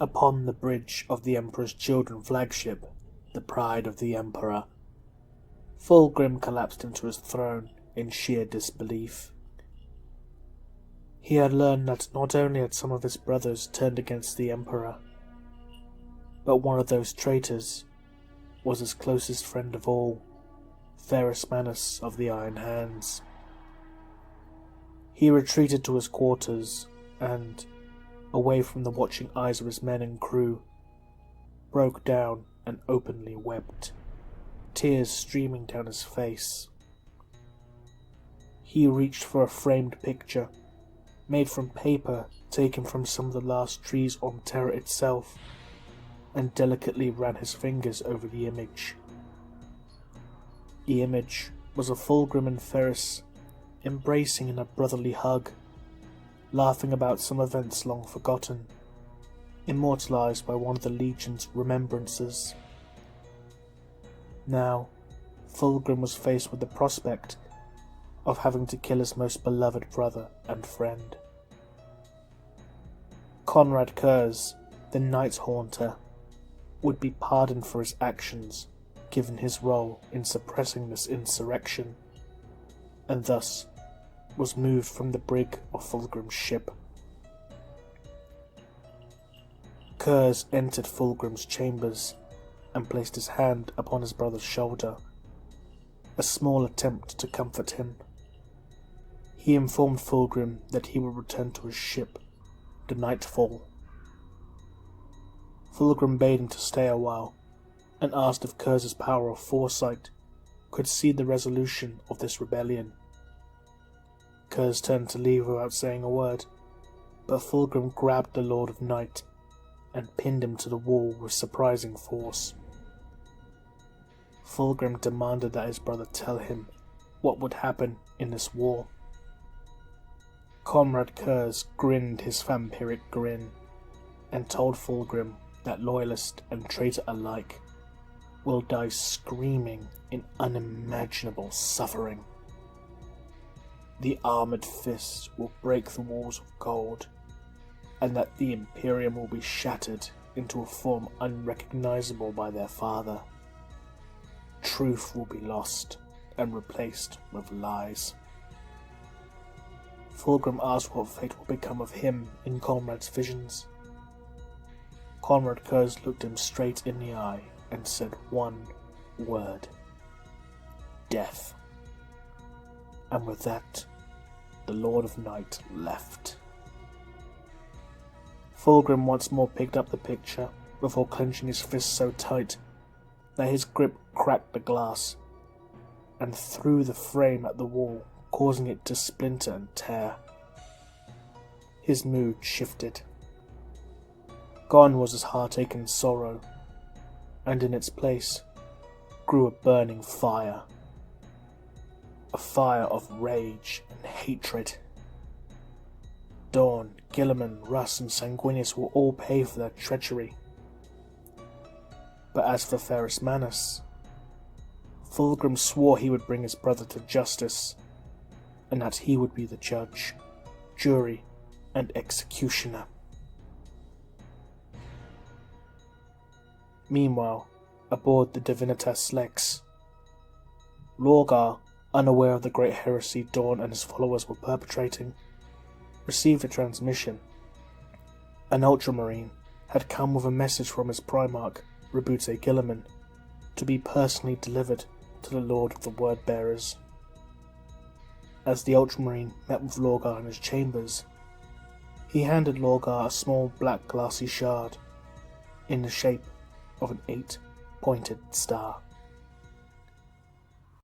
Upon the bridge of the Emperor's Children flagship, the pride of the Emperor, Fulgrim collapsed into his throne in sheer disbelief. He had learned that not only had some of his brothers turned against the Emperor, but one of those traitors was his closest friend of all, Theoreticus of the Iron Hands. He retreated to his quarters and, away from the watching eyes of his men and crew, broke down and openly wept, tears streaming down his face. He reached for a framed picture, made from paper taken from some of the last trees on Terra itself, and delicately ran his fingers over the image. The image was of Fulgrim and Ferris embracing in a brotherly hug, laughing about some events long forgotten, immortalized by one of the Legion's remembrances. Now, Fulgrim was faced with the prospect of having to kill his most beloved brother and friend. Conrad Kurz, the Night Haunter, would be pardoned for his actions given his role in suppressing this insurrection, and thus was moved from the brig of Fulgrim's ship. Kurz entered Fulgrim's chambers and placed his hand upon his brother's shoulder, a small attempt to comfort him. He informed Fulgrim that he would return to his ship, the Nightfall. Fulgrim bade him to stay a while, and asked if Kurz's power of foresight could see the resolution of this rebellion. Kurz turned to leave without saying a word, but Fulgrim grabbed the Lord of Night and pinned him to the wall with surprising force. Fulgrim demanded that his brother tell him what would happen in this war. Comrade Kurz grinned his vampiric grin and told Fulgrim that loyalist and traitor alike will die screaming in unimaginable suffering. The armored fists will break the walls of gold, and that the Imperium will be shattered into a form unrecognizable by their father. Truth will be lost and replaced with lies. Fulgrim asked what fate will become of him in Conrad's visions. Conrad Kurz looked him straight in the eye and said one word: death. And with that, the Lord of Night left. Fulgrim once more picked up the picture before clenching his fist so tight that his grip cracked the glass and threw the frame at the wall, causing it to splinter and tear. His mood shifted. Gone was his heartache and sorrow, and in its place grew a burning fire. A fire of rage and hatred. Dawn, Gilliman, Russ, and Sanguinius will all pay for their treachery. But as for Ferris Manus, Fulgrim swore he would bring his brother to justice, and that he would be the judge, jury, and executioner. Meanwhile, aboard the Divinitas Lex, Lorgar, unaware of the great heresy Dawn and his followers were perpetrating, received a transmission. An Ultramarine had come with a message from his Primarch, Rebute Gilliman, to be personally delivered to the Lord of the Word-Bearers. As the Ultramarine met with Lorgar in his chambers, he handed Lorgar a small black glassy shard, in the shape of an 8-pointed star.